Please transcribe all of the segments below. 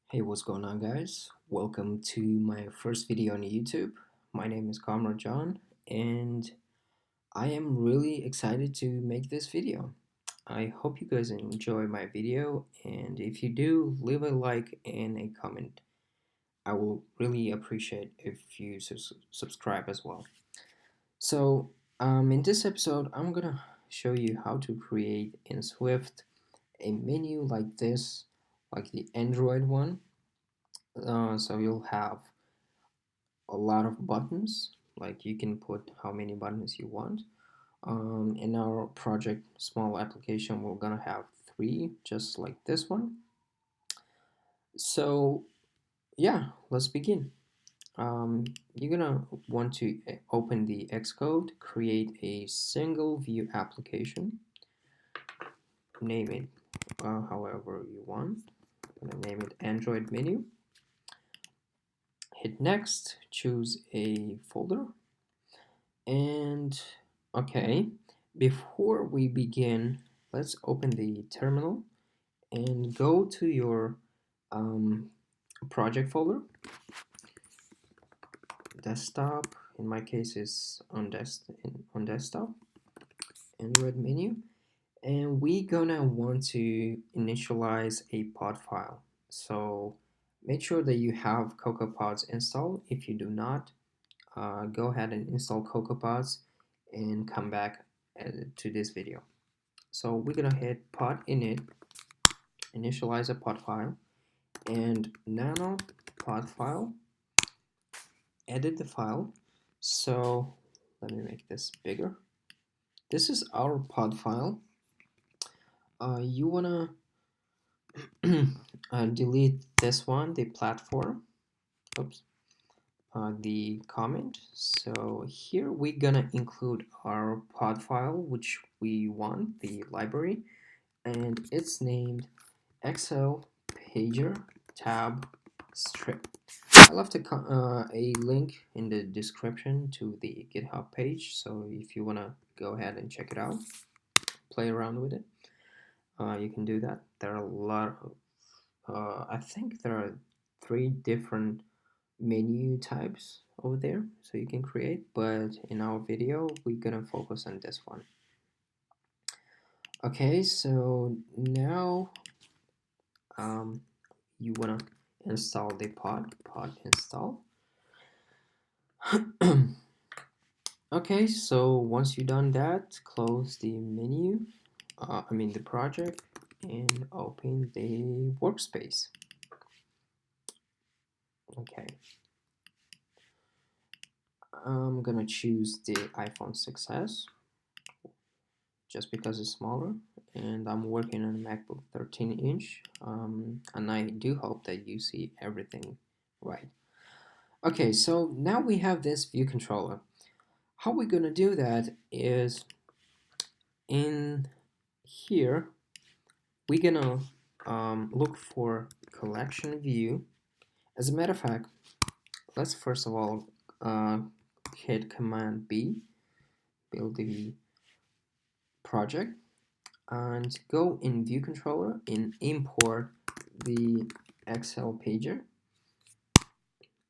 Hey, what's going on, guys? Welcome to my first video on YouTube. My name is Comrade John, and I am really excited to make this video. I hope you guys enjoy my video, and if you do, leave a like and a comment. I will really appreciate if you subscribe as well. So, in this episode, I'm gonna show you how to create in Swift a menu like this, like the Android one. So you'll have a lot of buttons, like you can put how many buttons you want. In our project small application, we're gonna have three, just like this one. So yeah, let's begin. You're gonna want to open the Xcode, create a single view application, name it however you want. I'm gonna name it Android menu. Hit next, choose a folder, and okay, before we begin, let's open the terminal and go to your um, project folder. Desktop, in my case, is on desktop. Android menu, and we gonna want to initialize a pod file. So make sure that you have CocoaPods installed. If you do not, go ahead and install CocoaPods and come back to this video. So we're gonna hit pod init, initialize a pod file, and nano pod file, edit the file. So let me make this bigger. This is our pod file. You wanna delete this one, the platform. Oops. The comment. So here we're gonna include our pod file, which we want, the library, and it's named XLPagerTabStrip. I left a link in the description to the GitHub page, so if you wanna go ahead and check it out, play around with it, you can do that. There are a lot of, I think there are 3 different menu types over there so you can create, but in our video we're gonna focus on this one. Okay, so now you wanna install the pod install. Okay, so once you've done that, close the menu, the project, and open the workspace. Okay, I'm gonna choose the iPhone 6s just because it's smaller, and I'm working on a MacBook 13-inch, and I do hope that you see everything right. Okay, so now we have this view controller. How we're gonna do that is in here we're gonna look for collection view. As a matter of fact, let's first of all hit Command B, build the project, and go in view controller and import the XL pager.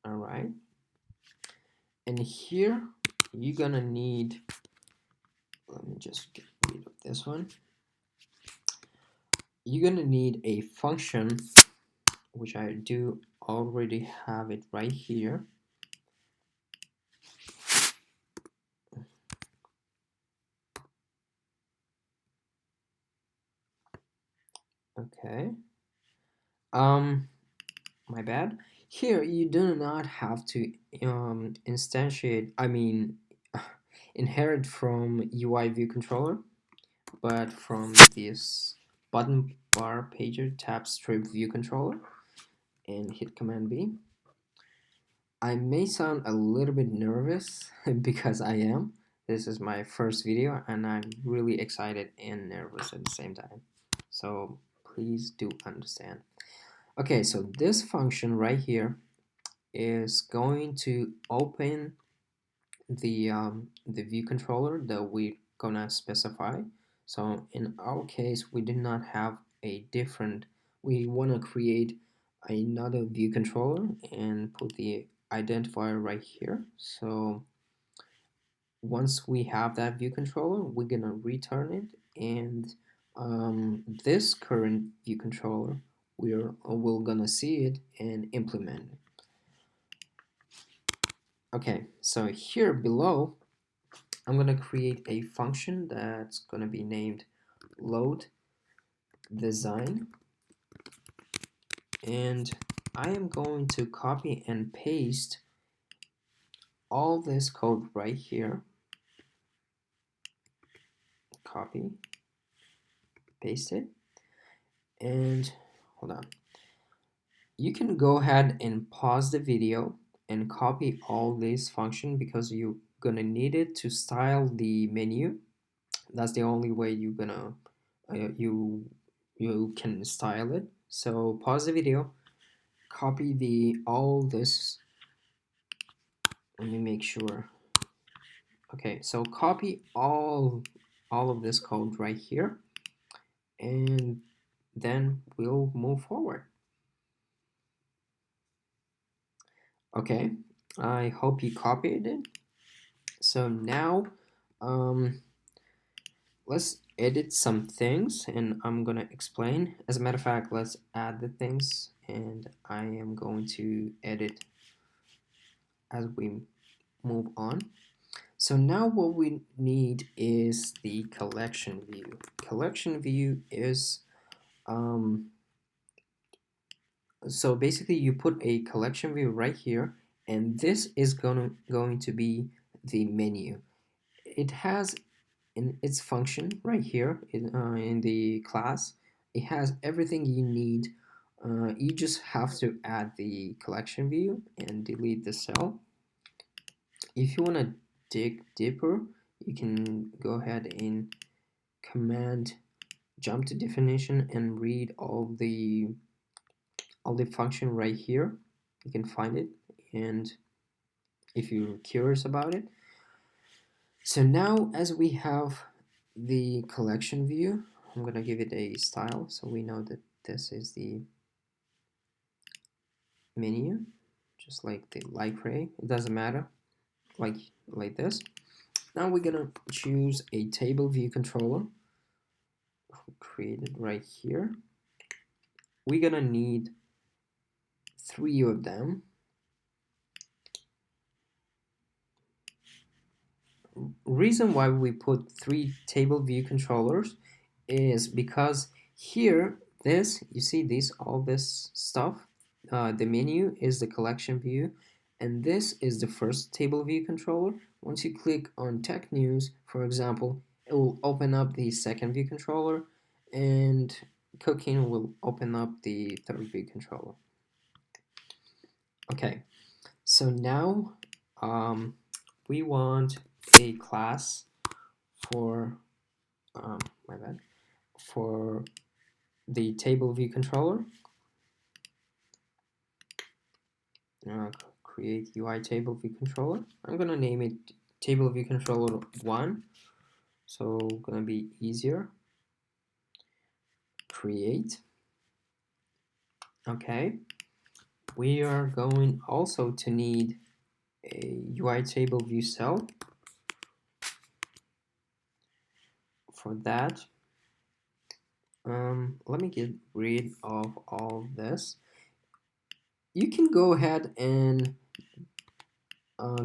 Alright, and here you're gonna need, let me just get rid of this one. You're gonna need a function, which I do already have it right here. Okay, my bad. Here you do not have to instantiate, inherit from UI view controller, but from this button bar pager tab strip view controller, and hit Command B. I may sound a little bit nervous because I am. This is my first video and I'm really excited and nervous at the same time. So please do understand. Okay, so this function right here is going to open the view controller that we're gonna specify. So in our case, we did not have a different. We want to create another view controller and put the identifier right here. So once we have that view controller, we're gonna return it, and this current view controller, we're gonna see it and implement it. Okay, so here below, I'm gonna create a function that's gonna be named load design, and I am going to copy and paste all this code right here. Copy, paste it, and hold on. You can go ahead and pause the video and copy all this function because you're gonna need it to style the menu. That's the only way you're gonna you can style it. So pause the video, copy the all this. Let me make sure. Okay, so copy all of this code right here, and then we'll move forward. Okay, I hope you copied it. So now let's edit some things, and I'm gonna explain. As a matter of fact, let's add the things, and I am going to edit as we move on. So now what we need is the collection view. Collection view is so basically you put a collection view right here, and this is going to be the menu. It has in its function right here in the class, it has everything you need. You just have to add the collection view and delete the cell. If you want to dig deeper, you can go ahead and command jump to definition and read all the function right here. You can find it, and if you're curious about it. So now as we have the collection view, I'm gonna give it a style so we know that this is the menu, just like the light gray. It doesn't matter, like this. Now we're gonna choose a table view controller, created right here. We're gonna need 3 of them. Reason why we put 3 table view controllers is because here, this, you see this, all this stuff, the menu is the collection view, and this is the first table view controller. Once you click on tech news, for example, it will open up the second view controller, and cooking will open up the third view controller. Okay, so now we want a class for my bad, for the table view controller. Create UI table view controller. I'm gonna name it table view controller 1, so gonna be easier. Create. Okay, we are going also to need a UI table view cell. For that, let me get rid of all this. You can go ahead and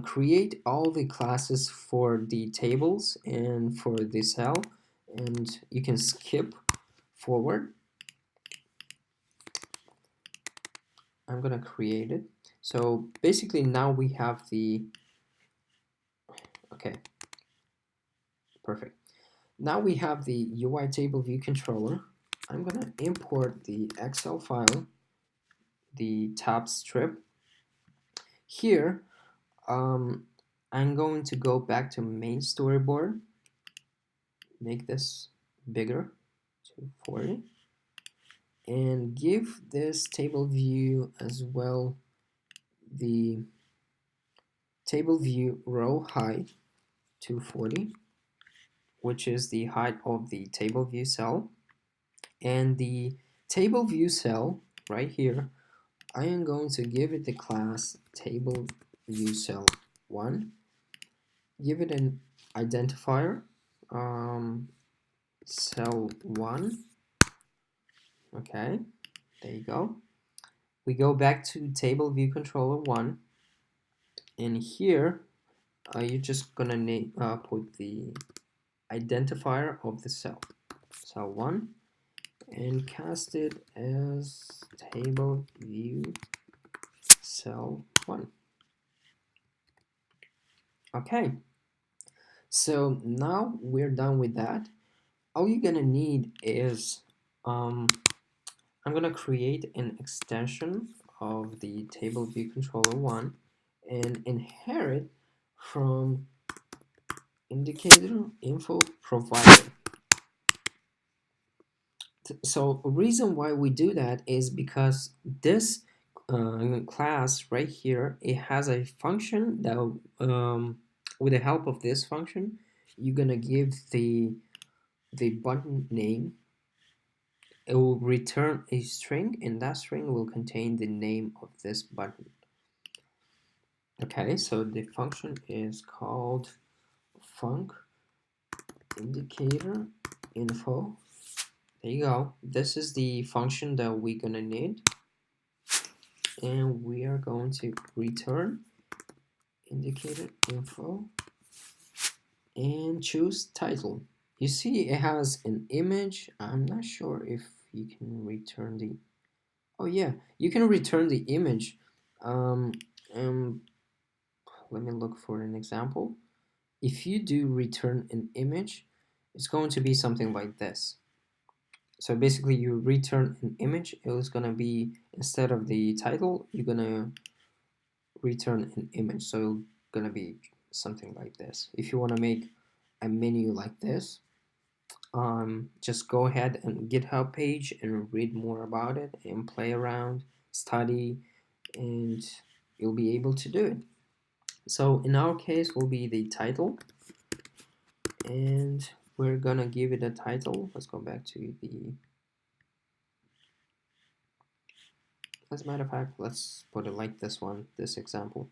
create all the classes for the tables and for the cell, and you can skip forward. I'm gonna create it. So basically now we have the, okay, perfect. Now we have the UI table view controller. I'm gonna import the Excel file, the tab strip. Here, I'm going to go back to main storyboard, make this bigger to 40, and give this table view as well the table view row height to 40, which is the height of the table view cell, and the table view cell right here I am going to give it the class table view cell1, give it an identifier cell1. Okay, there you go. We go back to table view controller 1, and here you're just gonna put the identifier of the cell1, and cast it as table view cell1. Okay, so now we're done with that. All you're gonna need is I'm gonna create an extension of the table view controller 1 and inherit from indicator info provider. So a reason why we do that is because this class right here, it has a function that with the help of this function, you're gonna give the button name. It will return a string, and that string will contain the name of this button. Okay, so the function is called func indicator info. There you go. This is the function that we're gonna need, and we are going to return indicator info and choose title. You see it has an image. I'm not sure if you can return the, oh yeah, you can return the image. Let me look for an example. If you do return an image, it's going to be something like this. So basically you return an image, it was gonna be, instead of the title, you're gonna return an image. So it's gonna be something like this. If you wanna make a menu like this, just go ahead and GitHub page and read more about it and play around, study, and you'll be able to do it. So in our case will be the title, and we're gonna give it a title. Let's go back to the, as a matter of fact, let's put it like this one, this example.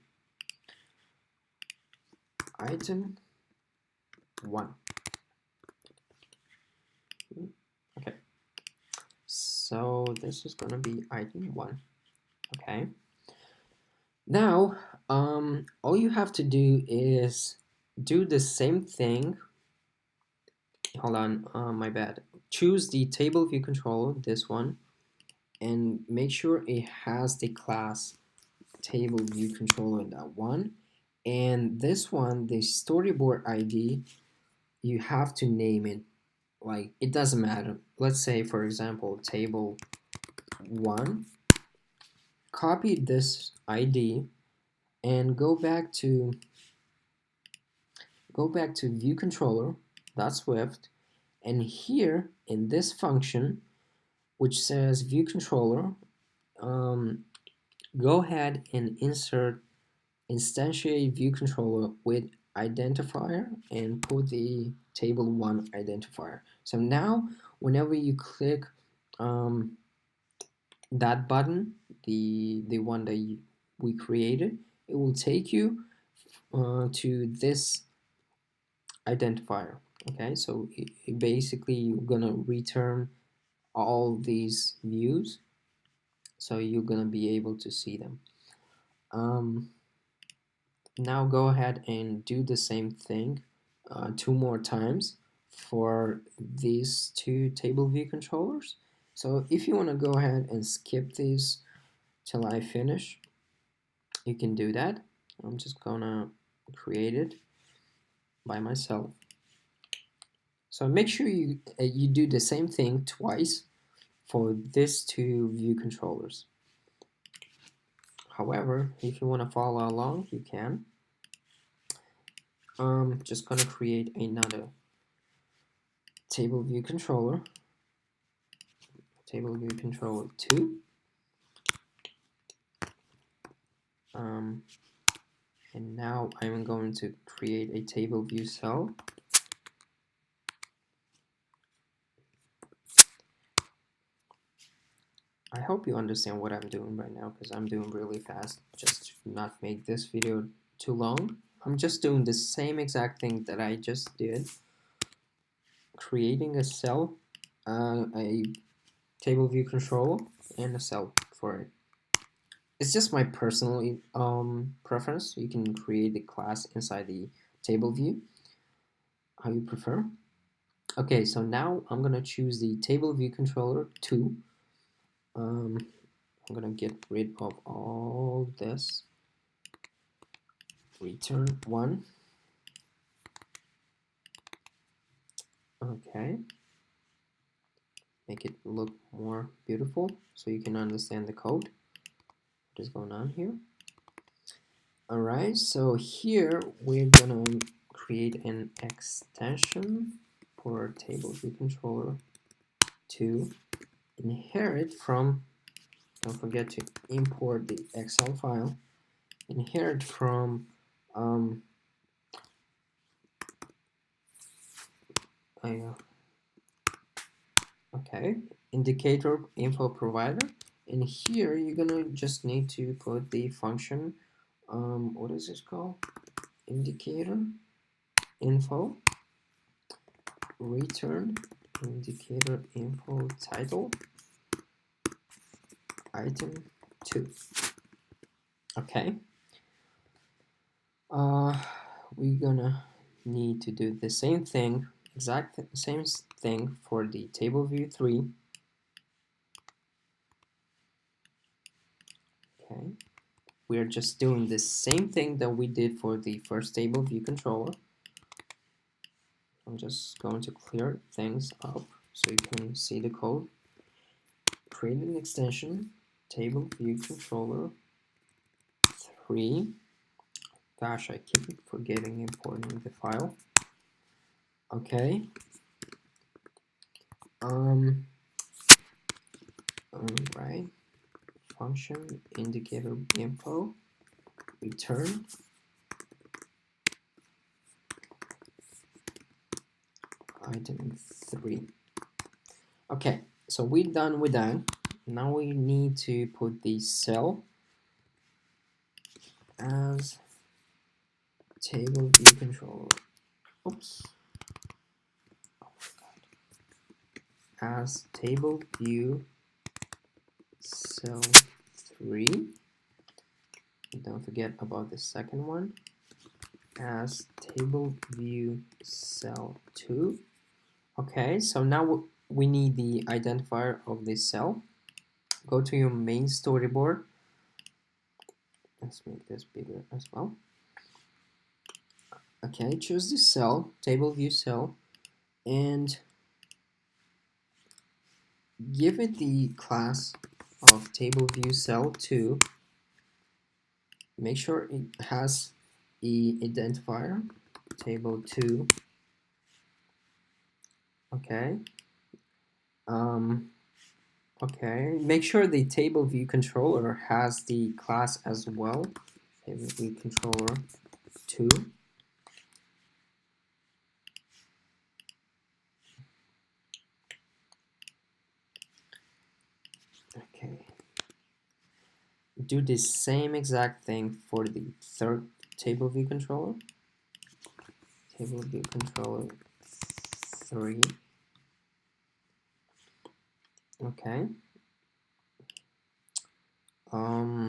Item 1. Okay, so this is gonna be item 1. Okay, now all you have to do is do the same thing. Hold on, my bad. Choose the table view controller, this one, and make sure it has the class table view controller in that one. And this one, the storyboard ID, you have to name it. Like, it doesn't matter. Let's say, for example, table 1. Copy this ID and go back to view controller .swift, and here in this function which says view controller, go ahead and insert instantiate view controller with identifier and put the table 1 identifier. So now whenever you click that button, the one that we created, it will take you to this identifier. Okay, so basically you're gonna return all these views, so you're gonna be able to see them. Now go ahead and do the same thing 2 more times for these 2 table view controllers. So if you want to go ahead and skip these till I finish, you can do that. I'm just gonna create it by myself. So make sure you do the same thing twice for these 2 view controllers. However, if you want to follow along, you can. Just gonna create another table view controller, table view controller 2. And now I'm going to create a table view cell. I hope you understand what I'm doing right now, because I'm doing really fast just to not make this video too long. I'm just doing the same exact thing that I just did, creating a cell, a table view controller, and a cell for it. It's just my personal preference. You can create the class inside the table view, how you prefer. Okay, so now I'm gonna choose the table view controller 2. I'm gonna get rid of all this. Return 1. Okay, make it look more beautiful so you can understand the code. What is going on here? Alright, so here we're gonna create an extension for table view controller to inherit from, don't forget to import the Excel file, inherit from okay, indicator info provider, and here you're gonna just need to put the function, what is this called? Indicator info return indicator info title item 2. Okay, we're gonna need to do the same thing, same thing for the table view 3. Okay, we're just doing the same thing that we did for the first table view controller. I'm just going to clear things up so you can see the code. Create an extension, table view controller 3. Gosh, I keep forgetting importing the file. Okay. Alright. Function indicator info return item 3. Okay, so we're done with that. Now we need to put the cell as table view controller. Oops. Oh my god. As table view cell 3. Don't forget about the second one. As table view cell 2. Okay, so now we need the identifier of this cell. Go to your main storyboard. Let's make this bigger as well. Okay, choose the cell, table view cell, and give it the class of table view cell 2. Make sure it has the identifier table 2. Okay. Okay, make sure the table view controller has the class as well. Table view controller 2. Okay. Do the same exact thing for the third table view controller. Table view controller 3. Okay. Go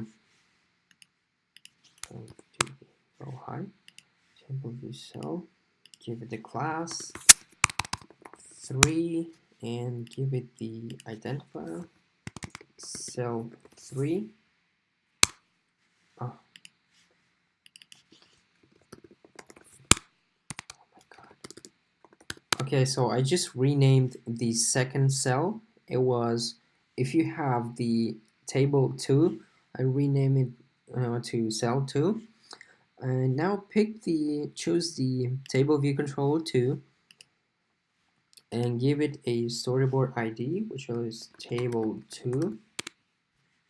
to row high. Table view cell. Give it the class 3 and give it the identifier cell 3. Oh. Okay, so I just renamed the second cell. It was, if you have the table 2, I rename it to cell 2. And now choose the table view controller 2 and give it a storyboard ID, which is table 2,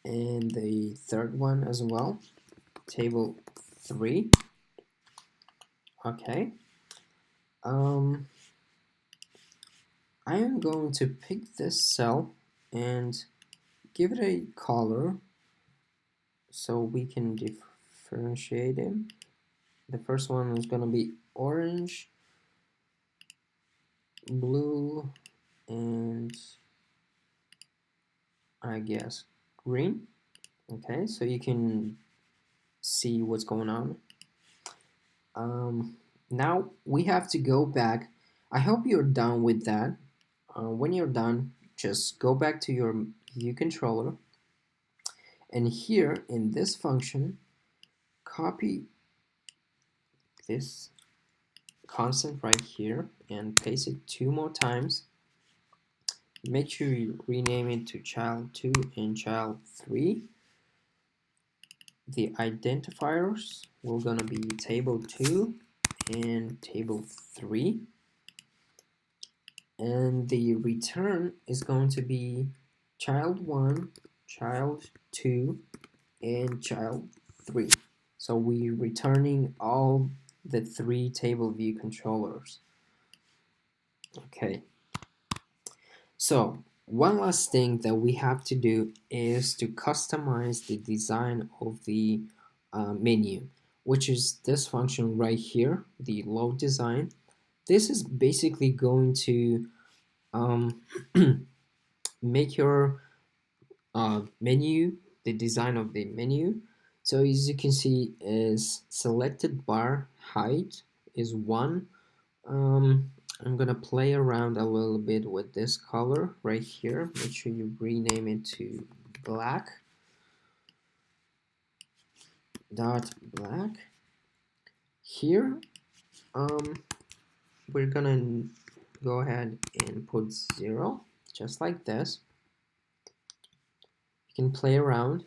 and the third one as well, table 3. Okay. I am going to pick this cell and give it a color so we can differentiate it. The first one is going to be orange, blue, and I guess green. Okay, so you can see what's going on. Now we have to go back. I hope you're done with that. When you're done, just go back to your view controller, and here in this function, copy this constant right here and paste it 2 more times. Make sure you rename it to child2 and child3. The identifiers will gonna be table2 and table3, and the return is going to be child1, child2, and child3. So we're returning all the 3 table view controllers. Okay, so one last thing that we have to do is to customize the design of the menu, which is this function right here, the load design. This is basically going to make your menu, the design of the menu. So as you can see, is selected bar height is 1. I'm gonna play around a little bit with this color right here. Make sure you rename it to black dot black. Here, we're gonna go ahead and put 0, just like this. You can play around,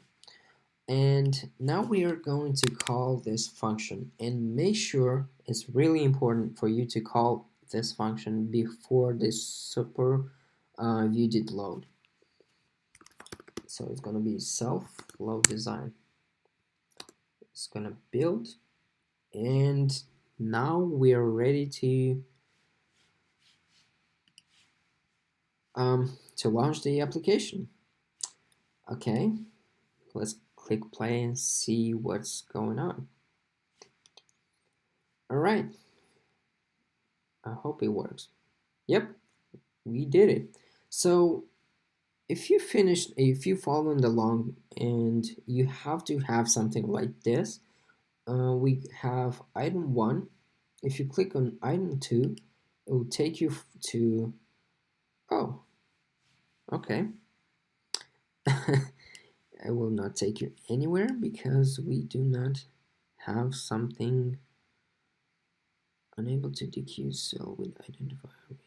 and now we are going to call this function, and make sure it's really important for you to call this function before this super view did load. So it's going to be self load design. It's going to build, and now we are ready to launch the application. Okay, let's click play and see what's going on. All right, I hope it works. Yep, we did it. So if you followed along and you have to have something like this, we have item 1. If you click on item 2, it will take you to, oh, okay. I will not take you anywhere because we do not have something unable to dequeue cell with identifier.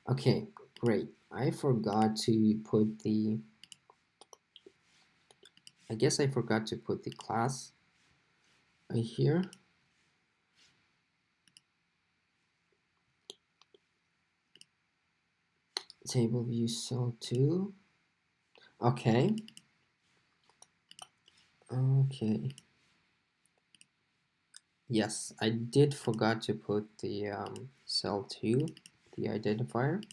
Okay, great. I forgot to put the, I guess I forgot to put the class right here. Table view cell 2. Okay. Okay. Yes, I did forgot to put the cell 2, the identifier,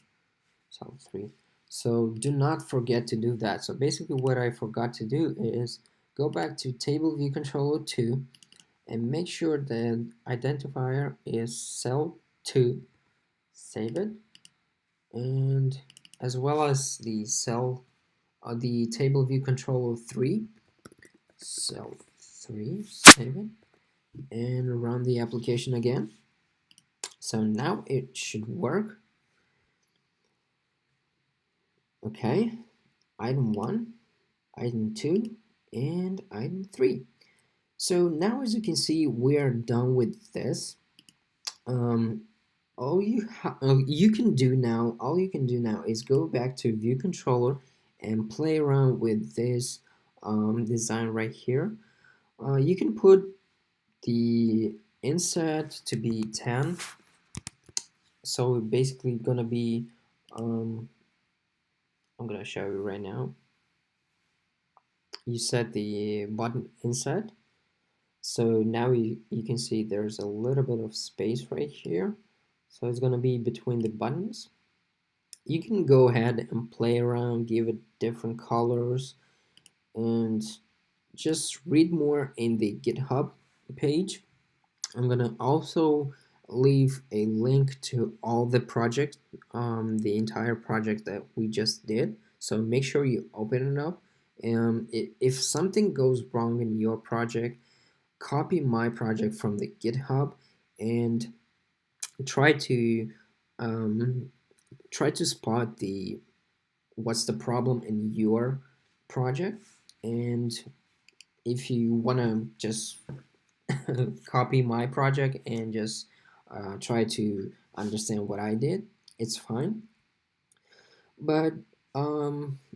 cell 3. So do not forget to do that. So basically what I forgot to do is go back to table view controller 2 and make sure the identifier is cell 2. Save it. And as well as the the table view controller 3, cell 3, save it, and run the application again. So now it should work. Okay, item 1, item 2, and item 3. So now as you can see, we are done with this. All you can do now is go back to view controller and play around with this design right here. You can put the inset to be 10, so basically gonna be I'm gonna show you right now. You set the button inset, so now you can see there's a little bit of space right here, so it's gonna be between the buttons. You can go ahead and play around, give it different colors, and just read more in the GitHub page. I'm gonna also leave a link to all the project, the entire project that we just did. So make sure you open it up. If something goes wrong in your project, copy my project from the GitHub and try to um, try to spot the what's the problem in your project. And if you want to just copy my project and just try to understand what I did, it's fine. But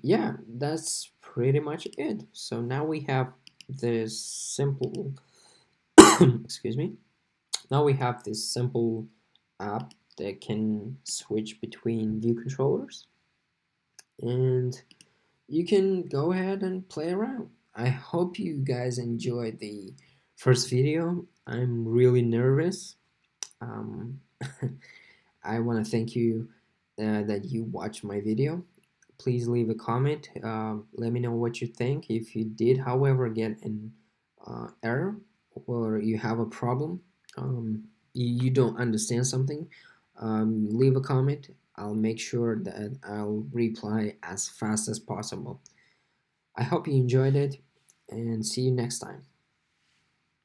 yeah, that's pretty much it. So now we have this simple excuse me. Now we have this simple app that can switch between view controllers, and you can go ahead and play around. I hope you guys enjoyed the first video. I'm really nervous. Um, I want to thank you that you watched my video. Please leave a comment. Let me know what you think. If you did, however, get an error or you have a problem, you don't understand something, leave a comment. I'll make sure that I'll reply as fast as possible. I hope you enjoyed it and see you next time.